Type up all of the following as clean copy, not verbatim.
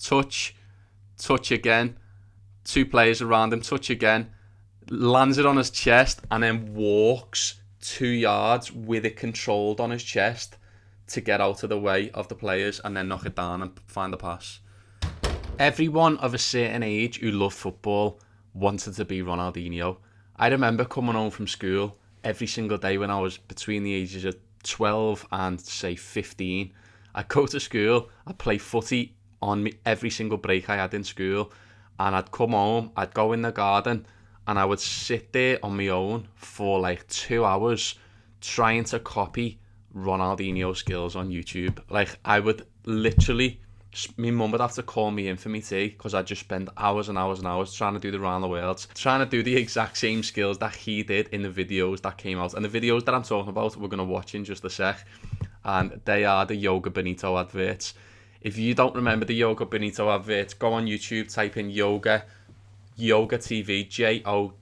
touch again, 2 players around him, touch again, lands it on his chest, and then walks 2 yards with it controlled on his chest to get out of the way of the players and then knock it down and find the pass. Everyone of a certain age who loved football wanted to be Ronaldinho. I remember coming home from school every single day when I was between the ages of 12 and say 15. I'd go to school, I'd play footy on me every single break I had in school, and I'd come home, I'd go in the garden, and I would sit there on my own for like 2 hours trying to copy Ronaldinho skills on YouTube. Like, I would literally, my mum would have to call me in for me tea because I'd just spend hours and hours and hours trying to do the round the world, trying to do the exact same skills that he did in the videos that came out. And the videos that I'm talking about, we're going to watch in just a sec, and they are the Yoga Benito adverts. If you don't remember the Yoga Benito adverts, go on YouTube, type in Yoga TV, Joga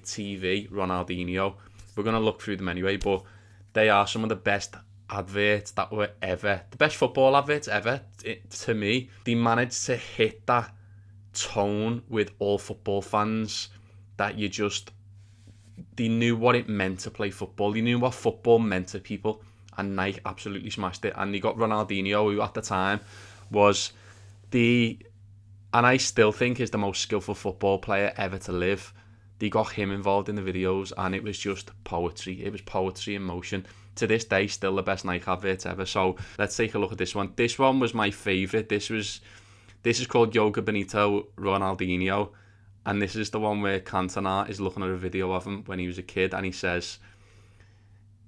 TV, Ronaldinho. We're going to look through them anyway, but they are some of the best adverts that were ever, the best football adverts ever, to me. They managed to hit that tone with all football fans that they knew what it meant to play football. They knew what football meant to people, and Nike absolutely smashed it. And they got Ronaldinho, who at the time was and I still think is the most skillful football player ever to live. They got him involved in the videos, and it was just poetry. It was poetry in motion. To this day, still the best Nike advert ever. So let's take a look at this one. This one was my favourite. This is called Yoga Benito Ronaldinho, and this is the one where Cantona is looking at a video of him when he was a kid, and he says,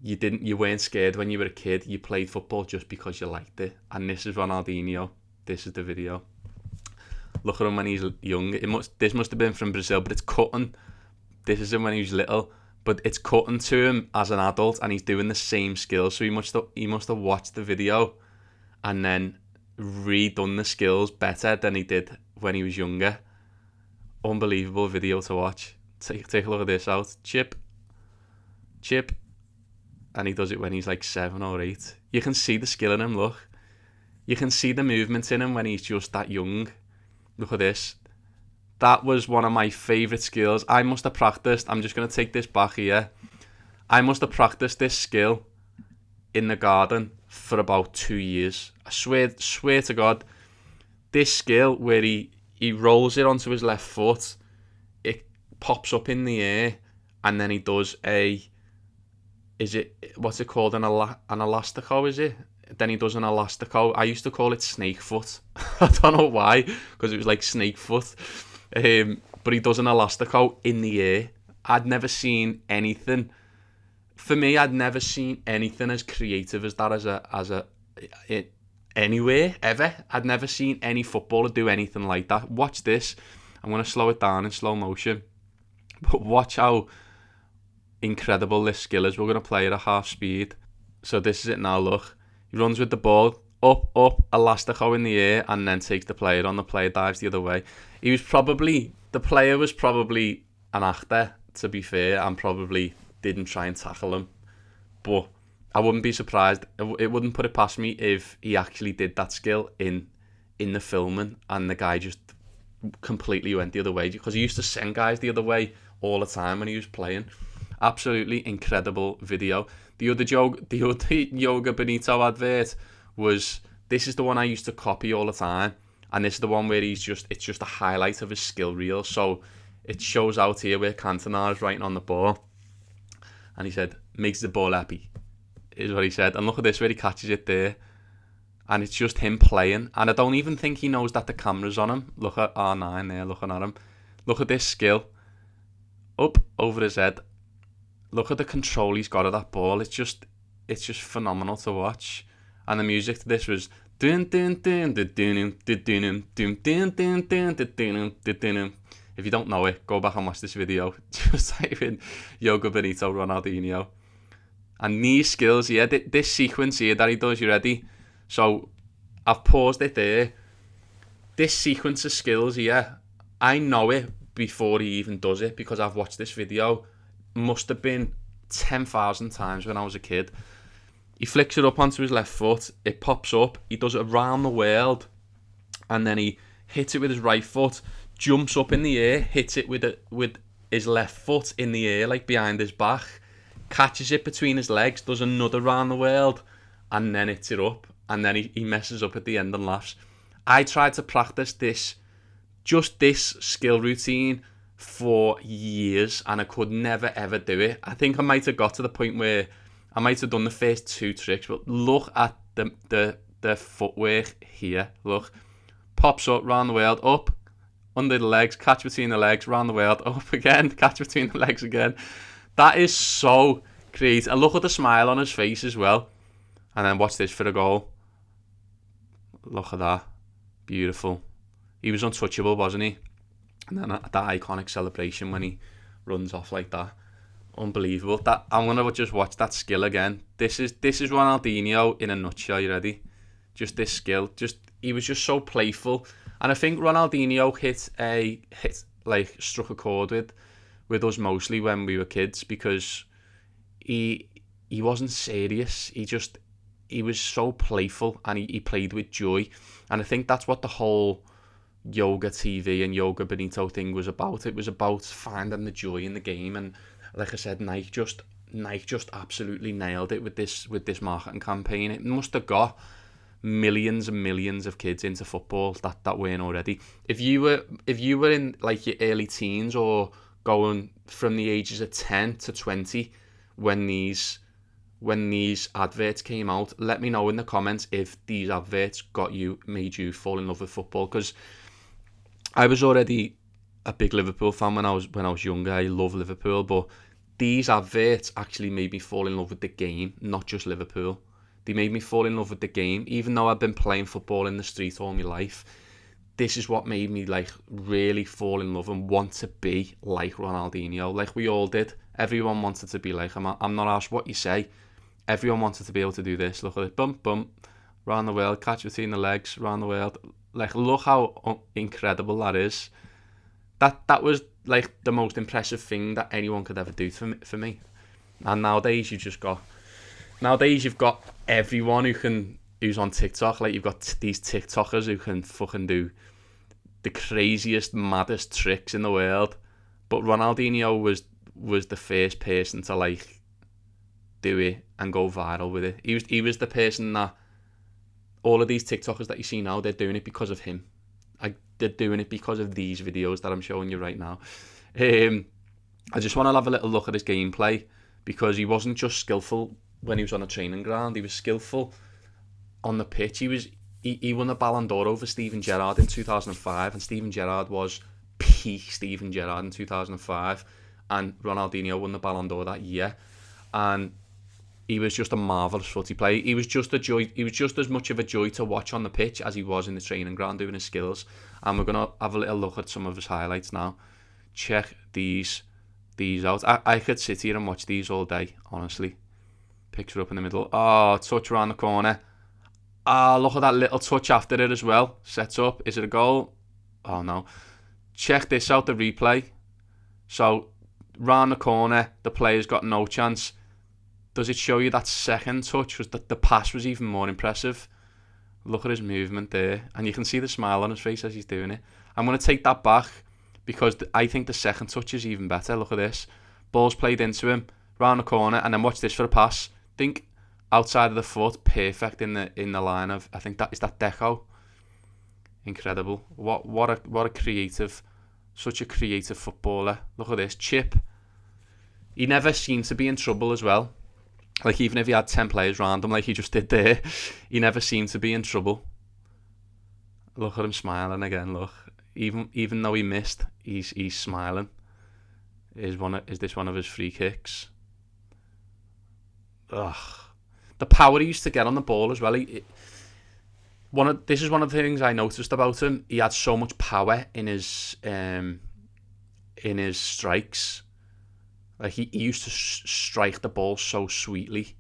you weren't scared when you were a kid. You played football just because you liked it. And this is Ronaldinho. This is the video. Look at him when he's young. This must have been from Brazil, but it's cutting. This is him when he was little, but it's cutting to him as an adult, and he's doing the same skills. So he must have watched the video and then redone the skills better than he did when he was younger. Unbelievable video to watch. Take a look at this out. Chip. And he does it when he's like 7 or 8. You can see the skill in him, look. You can see the movement in him when he's just that young. Look at this. That was one of my favourite skills. I must have practiced. I'm just going to take this back here. I must have practiced this skill in the garden for about 2 years. I swear to God, this skill where he rolls it onto his left foot, it pops up in the air, and then he does what's it called? An elastico, is it? Then he does an elastico. I used to call it snake foot. I don't know why, because it was like snake foot. But he does an elastico in the air. I'd never seen anything. For me, I'd never seen anything as creative as that anywhere, ever. I'd never seen any footballer do anything like that. Watch this. I'm going to slow it down in slow motion. But watch how incredible this skill is. We're going to play it at half speed. So this is it now, look. He runs with the ball, up, elastico in the air, and then takes the player on. The player dives the other way. The player was probably an actor, to be fair, and probably didn't try and tackle him. But I wouldn't be surprised. It wouldn't put it past me if he actually did that skill in the filming, and the guy just completely went the other way, because he used to send guys the other way all the time when he was playing. Absolutely incredible video. The other Yoga Benito advert was, this is the one I used to copy all the time, and this is the one where it's just a highlight of his skill reel. So it shows out here where Cantona is writing on the ball, and he said, makes the ball happy, is what he said. And look at this, where he catches it there, and it's just him playing, and I don't even think he knows that the camera's on him. Look at R9 there looking at him. Look at this skill, up over his head. Look at the control he's got of that ball. It's just phenomenal to watch. And the music to this was dun dun dun dun dun dun dun dun dun dun dun. If you don't know it, go back and watch this video. Just type in Yoga Benito Ronaldinho. And these skills here, this sequence here that he does, you ready? So I've paused it there. This sequence of skills here, I know it before he even does it, because I've watched this video must have been 10,000 times when I was a kid. He flicks it up onto his left foot, it pops up, he does it around the world, and then he hits it with his right foot, jumps up in the air, hits it with his left foot in the air, like behind his back, catches it between his legs, does another round the world, and then hits it up, and then he messes up at the end and laughs. I tried to practice this skill routine for years, and I could never ever do it. I think I might have got to the point where I might have done the first 2 tricks, but look at the footwork here. Look, pops up, round the world, up, under the legs, catch between the legs, round the world, up again, catch between the legs again. That is so creative. And look at the smile on his face as well. And then watch this for the goal. Look at that. Beautiful. He was untouchable, wasn't he? And then that iconic celebration when he runs off like that. Unbelievable. That I'm gonna just watch that skill again. This is Ronaldinho in a nutshell. You ready? Just this skill. He was just so playful. And I think Ronaldinho struck a chord with us mostly when we were kids, because he wasn't serious. He was so playful, and he played with joy. And I think that's what the whole Yoga TV and Yoga Benito thing was about. It was about finding the joy in the game. And like I said, Nike just absolutely nailed it with this marketing campaign. It must have got millions and millions of kids into football that weren't already. If you were in like your early teens, or going from the ages of 10 to 20 when these adverts came out, let me know in the comments if these adverts made you fall in love with football, because I was already a big Liverpool fan when I was younger. I love Liverpool, but these adverts actually made me fall in love with the game, not just Liverpool. They made me fall in love with the game, even though I've been playing football in the street all my life. This is what made me like really fall in love and want to be like Ronaldinho, like we all did. Everyone wanted to be like him. I'm not asked what you say. Everyone wanted to be able to do this. Look at it, bump, bump, round the world, catch between the legs, round the world. Like, look how incredible that is. That was like the most impressive thing that anyone could ever do for me. And nowadays you've got everyone who's on TikTok. Like, you've got these TikTokers who can fucking do the craziest, maddest tricks in the world. But Ronaldinho was the first person to like do it and go viral with it. He was the person that all of these TikTokers that you see now, they're doing it because of him. Like, they're doing it because of these videos that I'm showing you right now. I just want to have a little look at his gameplay, because he wasn't just skillful when he was on a training ground. He was skillful on the pitch. He won the Ballon d'Or over Steven Gerrard in 2005, and Steven Gerrard was peak Steven Gerrard in 2005, and Ronaldinho won the Ballon d'Or that year. And he was just a marvellous footy player. He was just a joy. He was just as much of a joy to watch on the pitch as he was in the training ground doing his skills. And we're going to have a little look at some of his highlights now. Check these out. I could sit here and watch these all day, honestly. Picture up in the middle. Oh, touch around the corner. Ah, look at that little touch after it as well. Sets up. Is it a goal? Oh, no. Check this out, the replay. So, round the corner, the player's got no chance. Does it show you that second touch? The pass was even more impressive. Look at his movement there. And you can see the smile on his face as he's doing it. I'm going to take that back, because I think the second touch is even better. Look at this. Ball's played into him, round the corner, and then watch this for a pass. Think outside of the foot, perfect in the line of, I think that is that Deco. Incredible. What a creative, such a creative footballer. Look at this chip. He never seemed to be in trouble as well. Like, even if he had 10 players around him, like he just did there, he never seemed to be in trouble. Look at him smiling again. Look, even though he missed, he's smiling. Is this one of his free kicks? Ugh, the power he used to get on the ball as well. This is one of the things I noticed about him. He had so much power in his strikes. Like, he used to strike the ball so sweetly,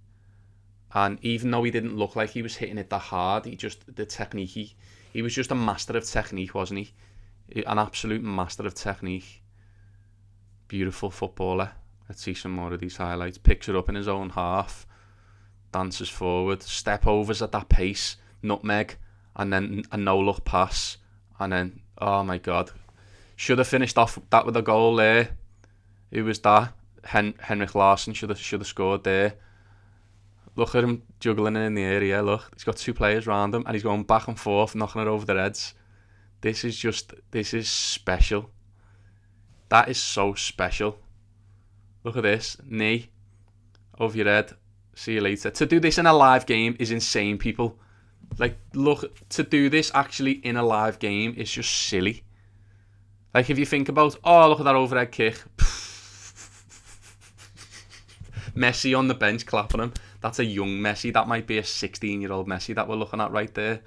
and even though he didn't look like he was hitting it that hard, the technique. He was just a master of technique, wasn't he? An absolute master of technique. Beautiful footballer. Let's see some more of these highlights. Picks it up in his own half, dances forward, step overs at that pace, nutmeg, and then a no-look pass. And then, oh my God. Should have finished off that with a goal there. Who was that? Henrik Larsson should have scored there. Look at him juggling it in the area, look. He's got 2 players around him and he's going back and forth, knocking it over their heads. This is special. That is so special. Look at this. Knee over your head. See you later. To do this in a live game is insane, people. Like, look, to do this actually in a live game is just silly. Like, if you think about, oh, look at that overhead kick. Messi on the bench clapping him. That's a young Messi. That might be a 16-year-old Messi that we're looking at right there. Do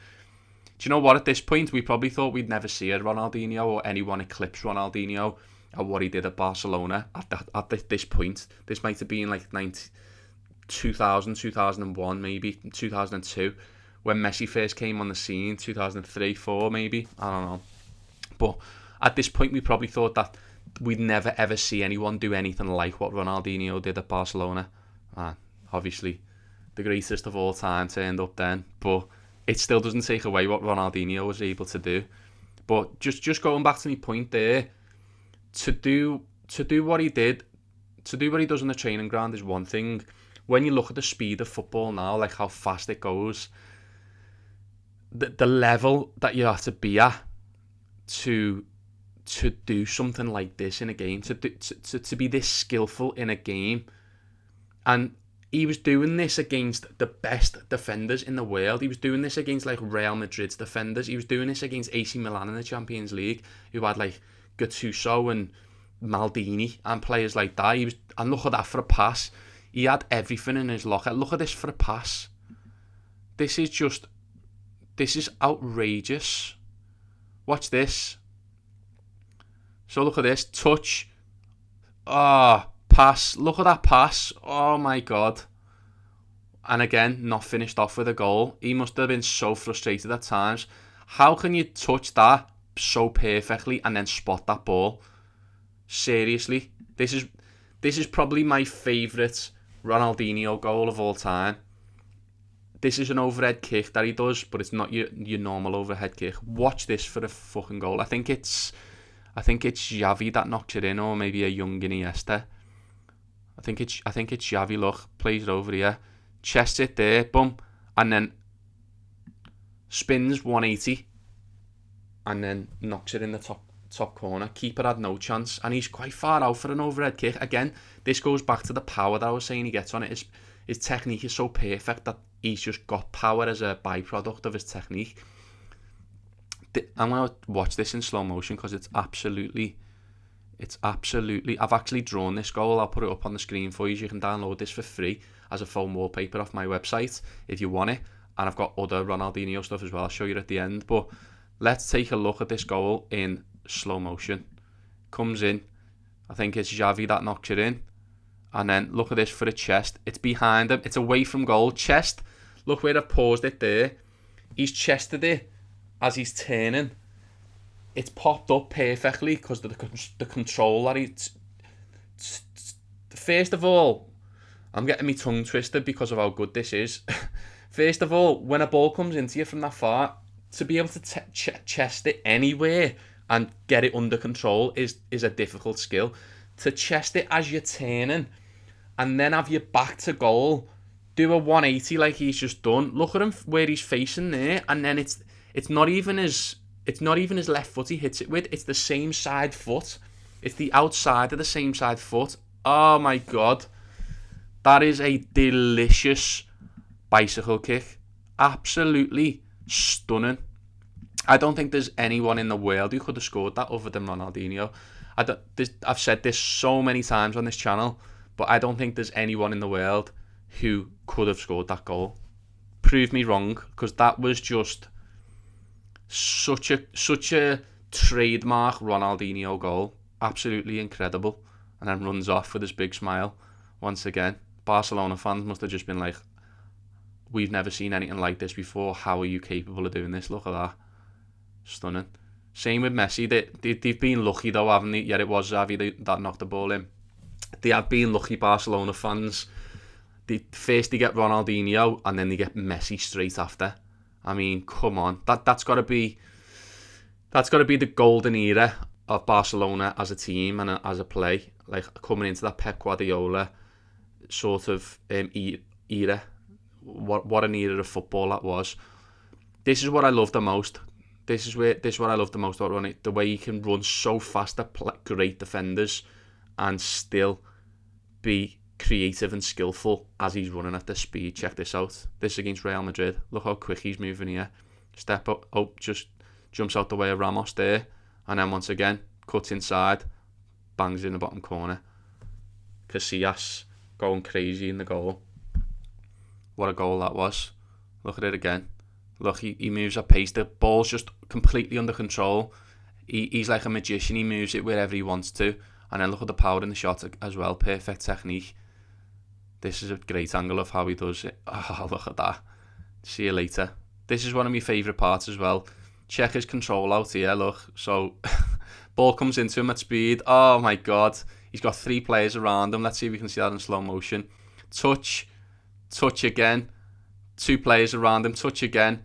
you know what? At this point, we probably thought we'd never see a Ronaldinho or anyone eclipse Ronaldinho at what he did at Barcelona. At this point, this might have been like 2000, 2001, maybe 2002, when Messi first came on the scene. 2003, 4 maybe. I don't know. But at this point, we probably thought that we'd never ever see anyone do anything like what Ronaldinho did at Barcelona. Obviously, the greatest of all time turned up then, but it still doesn't take away what Ronaldinho was able to do. But just going back to my point there, to do what he did, to do what he does on the training ground is one thing. When you look at the speed of football now, like how fast it goes, the level that you have to be at to do something like this in a game, to be this skillful in a game. And he was doing this against the best defenders in the world. He was doing this against like Real Madrid's defenders. He was doing this against AC Milan in the Champions League, who had like Gattuso and Maldini and players like that. And look at that for a pass. He had everything in his locker. Look at this for a pass. This is outrageous. Watch this. So look at this. Touch. Pass. Look at that pass. Oh my God. And again, not finished off with a goal. He must have been so frustrated at times. How can you touch that so perfectly and then spot that ball? Seriously. This is probably my favourite Ronaldinho goal of all time. This is an overhead kick that he does, but it's not your normal overhead kick. Watch this for a fucking goal. I think it's Xavi that knocks it in, or maybe a young Iniesta. I think it's Xavi. Look, plays it over here, chests it there, boom, and then spins 180, and then knocks it in the top corner. Keeper had no chance, and he's quite far out for an overhead kick. Again, this goes back to the power that I was saying he gets on it. His technique is so perfect that he's just got power as a byproduct of his technique. I'm going to watch this in slow motion because it's absolutely, I've actually drawn this goal. I'll put it up on the screen for you. You can download this for free as a phone wallpaper off my website if you want it. And I've got other Ronaldinho stuff as well. I'll show you at the end. But let's take a look at this goal in slow motion. Comes in. I think it's Xavi that knocks it in. And then look at this for a chest. It's behind him. It's away from goal. Chest. Look where I've paused it there. He's chested it as he's turning. It's popped up perfectly because of the control that he... First of all, I'm getting my tongue twisted because of how good this is. First of all, when a ball comes into you from that far, to be able to chest it anywhere and get it under control is a difficult skill. To chest it as you're turning and then have your back to goal, do a 180 like he's just done. Look at him where he's facing there, and then it's not even his left foot he hits it with. It's the same side foot. It's the outside of the same side foot. Oh my God, that is a delicious bicycle kick. Absolutely stunning. I don't think there's anyone in the world who could have scored that other than Ronaldinho. I've said this so many times on this channel, but I don't think there's anyone in the world who could have scored that goal. Prove me wrong, because that was just such a trademark Ronaldinho goal. Absolutely incredible. And then runs off with his big smile once again. Barcelona fans must have just been like, we've never seen anything like this before. How are you capable of doing this? Look at that. Stunning. Same with Messi. They've been lucky though, haven't they? Yeah, it was Xavi that knocked the ball in. They have been lucky, Barcelona fans. First they get Ronaldinho and then they get Messi straight after. I mean, come on. That's got to be... That's got to be the golden era of Barcelona as a team and as a play, like coming into that Pep Guardiola sort of era. What an era of football that was. This is what I love the most. This is what I love the most about running. The way he can run so fast at great defenders and still be creative and skillful as he's running at the speed. Check this out. This against Real Madrid. Look how quick he's moving here. Step up. Oh, just jumps out the way of Ramos there. And then once again, cuts inside. Bangs in the bottom corner. Casillas going crazy in the goal. What a goal that was. Look at it again. Look, he moves at pace. The ball's just completely under control. He's like a magician. He moves it wherever he wants to. And then look at the power in the shot as well. Perfect technique. This is a great angle of how he does it. Oh, look at that. See you later. This is one of my favourite parts as well. Check his control out here, look. So, ball comes into him at speed. Oh my God. He's got 3 players around him. Let's see if we can see that in slow motion. Touch again. 2 players around him. Touch again.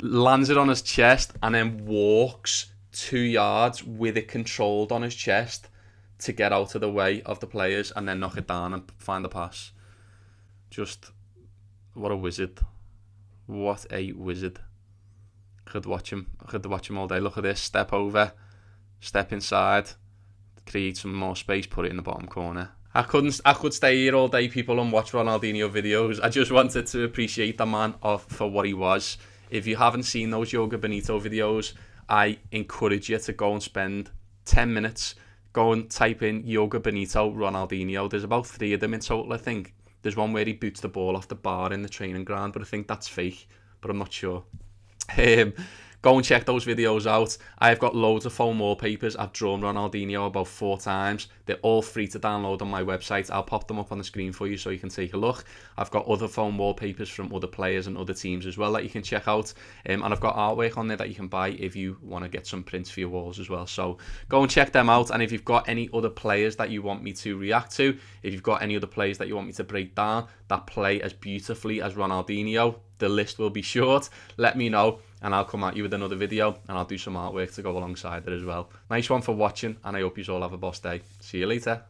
Lands it on his chest and then walks 2 yards with it controlled on his chest to get out of the way of the players and then knock it down and find the pass. Just, what a wizard. What a wizard. Could watch him all day. Look at this. Step over. Step inside. Create some more space. Put it in the bottom corner. I could stay here all day, people, and watch Ronaldinho videos. I just wanted to appreciate the man for what he was. If you haven't seen those Yoga Benito videos, I encourage you to go and spend 10 minutes. Go and type in Yoga Benito Ronaldinho. There's about 3 of them in total, I think. There's one where he boots the ball off the bar in the training ground, but I think that's fake, but I'm not sure. Go and check those videos out. I've got loads of foam wallpapers. I've drawn Ronaldinho about 4 times. They're all free to download on my website. I'll pop them up on the screen for you so you can take a look. I've got other foam wallpapers from other players and other teams as well that you can check out. And I've got artwork on there that you can buy if you want to get some prints for your walls as well. So go and check them out. And if you've got any other players that you want me to react to, if you've got any other players that you want me to break down that play as beautifully as Ronaldinho, the list will be short. Let me know and I'll come at you with another video and I'll do some artwork to go alongside it as well. Nice one for watching and I hope you all have a boss day. See you later.